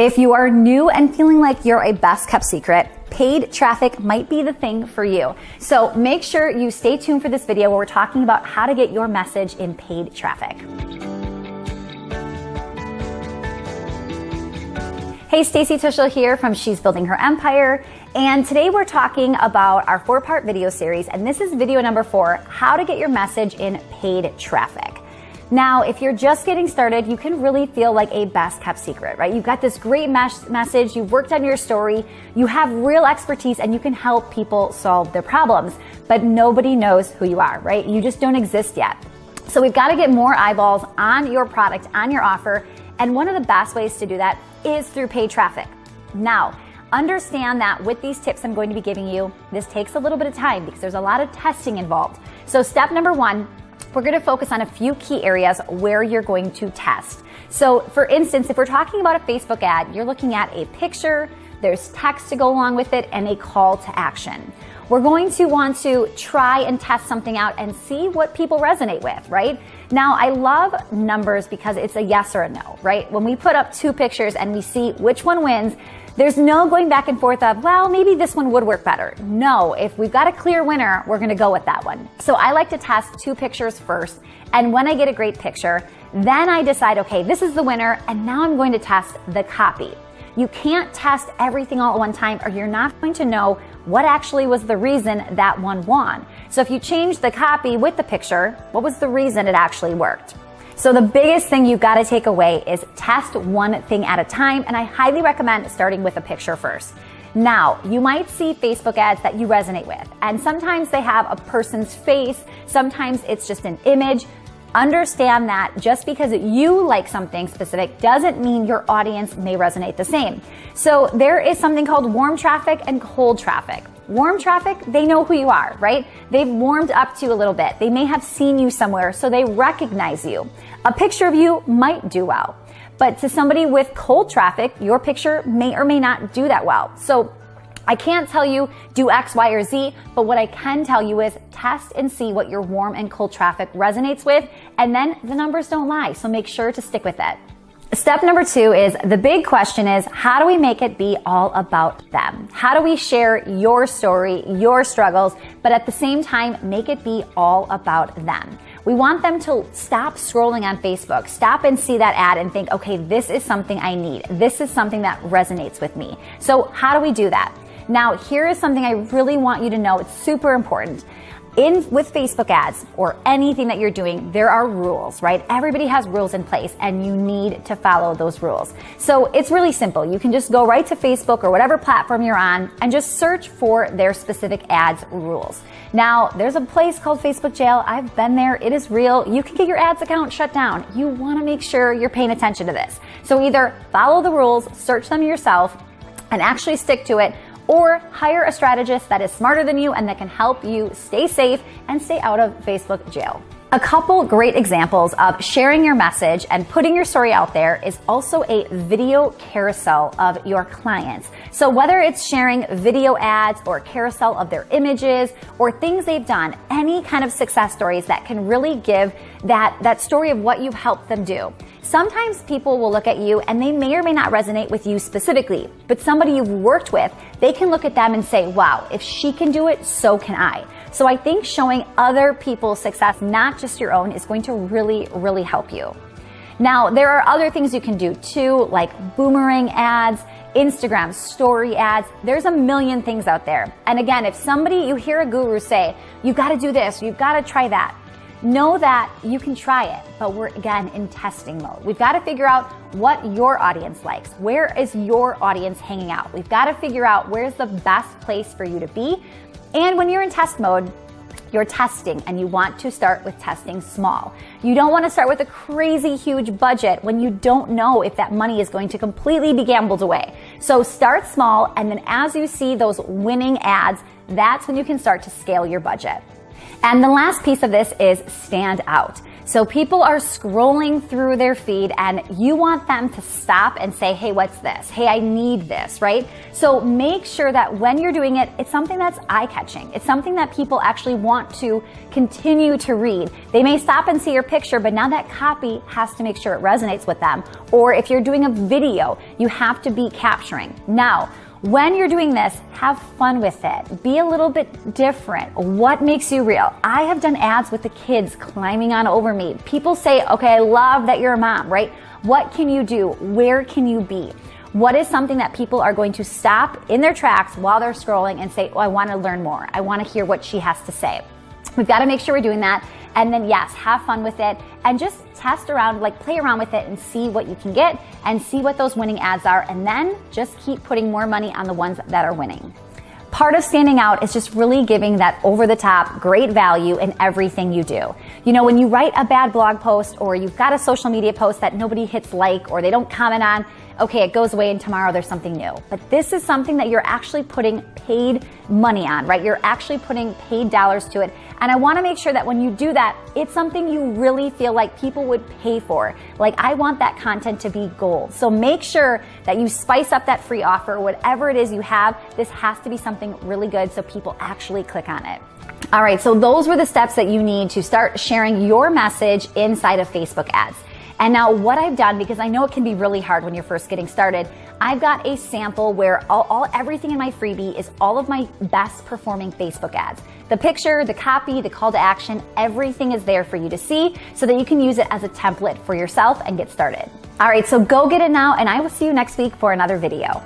If you are new and feeling like you're a best kept secret, paid traffic might be the thing for you. So make sure you stay tuned for this video where we're talking about how to get your message in paid traffic. Hey, Stacey Tuschl here from She's Building Her Empire. And today we're talking about our 4-part video series. And this is video number 4, how to get your message in paid traffic. Now, if you're just getting started, you can really feel like a best kept secret, right? You've got this great message, you've worked on your story, you have real expertise, and you can help people solve their problems, but nobody knows who you are, right? You just don't exist yet. So we've got to get more eyeballs on your product, on your offer, and one of the best ways to do that is through paid traffic. Now, understand that with these tips I'm going to be giving you, this takes a little bit of time because there's a lot of testing involved. So step number 1, we're going to focus on a few key areas where you're going to test. So for instance, if we're talking about a Facebook ad, you're looking at a picture, there's text to go along with it, and a call to action. We're going to want to try and test something out and see what people resonate with, right? Now, I love numbers because it's a yes or a no, right? When we put up 2 pictures and we see which one wins, there's no going back and forth of, well, maybe this one would work better. No, if we've got a clear winner, we're gonna go with that one. So I like to test 2 pictures first, and when I get a great picture, then I decide, okay, this is the winner, and now I'm going to test the copy. You can't test everything all at one time, or you're not going to know what actually was the reason that one won. So if you change the copy with the picture, what was the reason it actually worked? So the biggest thing you've got to take away is test one thing at a time, and I highly recommend starting with a picture first. Now, you might see Facebook ads that you resonate with, and sometimes they have a person's face, sometimes it's just an image. Understand that just because you like something specific doesn't mean your audience may resonate the same. So there is something called warm traffic and cold traffic. Warm traffic, they know who you are, right? They've warmed up to you a little bit. They may have seen you somewhere, so they recognize you. A picture of you might do well, but to somebody with cold traffic, your picture may or may not do that well. So I can't tell you do X, Y, or Z, but what I can tell you is test and see what your warm and cold traffic resonates with, and then the numbers don't lie, so make sure to stick with it. Step number 2 is, the big question is, how do we make it be all about them? How do we share your story, your struggles, but at the same time, make it be all about them? We want them to stop scrolling on Facebook, stop and see that ad and think, okay, this is something I need. This is something that resonates with me. So how do we do that? Now, here is something I really want you to know. It's super important. With Facebook ads or anything that you're doing, there are rules, right? Everybody has rules in place and you need to follow those rules. So it's really simple. You can just go right to Facebook or whatever platform you're on and just search for their specific ads rules. Now, there's a place called Facebook jail. I've been there. It is real. You can get your ads account shut down. You want to make sure you're paying attention to this. So either follow the rules, search them yourself, and actually stick to it, or hire a strategist that is smarter than you and that can help you stay safe and stay out of Facebook jail. A couple great examples of sharing your message and putting your story out there is also a video carousel of your clients. So whether it's sharing video ads or carousel of their images or things they've done, any kind of success stories that can really give that story of what you've helped them do. Sometimes people will look at you and they may or may not resonate with you specifically, but somebody you've worked with, they can look at them and say, wow, if she can do it, so can I. So I think showing other people's success, not just your own, is going to really, really help you. Now, there are other things you can do too, like boomerang ads, Instagram story ads. There's a million things out there. And again, if you hear a guru say, you've got to do this, you've got to try that, know that you can try it, but we're again in testing mode. We've got to figure out what your audience likes. Where is your audience hanging out? We've got to figure out where's the best place for you to be. And when you're in test mode, you're testing and you want to start with testing small. You don't want to start with a crazy huge budget when you don't know if that money is going to completely be gambled away. So start small, and then as you see those winning ads, that's when you can start to scale your budget. And the last piece of this is stand out. So people are scrolling through their feed and you want them to stop and say, hey, what's this? Hey, I need this, right? So make sure that when you're doing it, it's something that's eye-catching. It's something that people actually want to continue to read. They may stop and see your picture, but now that copy has to make sure it resonates with them. Or if you're doing a video, you have to be capturing. Now, when you're doing this, have fun with it. Be a little bit different. What makes you real? I have done ads with the kids climbing on over me. People say, okay, I love that you're a mom, right? What can you do? Where can you be? What is something that people are going to stop in their tracks while they're scrolling and say, oh, I want to learn more. I want to hear what she has to say. We've got to make sure we're doing that. And then yes, have fun with it and just test around, like play around with it and see what you can get and see what those winning ads are. And then just keep putting more money on the ones that are winning. Part of standing out is just really giving that over the top, great value in everything you do. You know, when you write a bad blog post or you've got a social media post that nobody hits like or they don't comment on, okay, it goes away and tomorrow there's something new. But this is something that you're actually putting paid money on, right? You're actually putting paid dollars to it. And I want to make sure that when you do that, it's something you really feel like people would pay for. Like, I want that content to be gold. So make sure that you spice up that free offer, whatever it is you have. This has to be something really good so people actually click on it. All right, so those were the steps that you need to start sharing your message inside of Facebook ads. And now what I've done, because I know it can be really hard when you're first getting started, I've got a sample where everything in my freebie is all of my best performing Facebook ads. The picture, the copy, the call to action, everything is there for you to see so that you can use it as a template for yourself and get started. All right, so go get it now and I will see you next week for another video.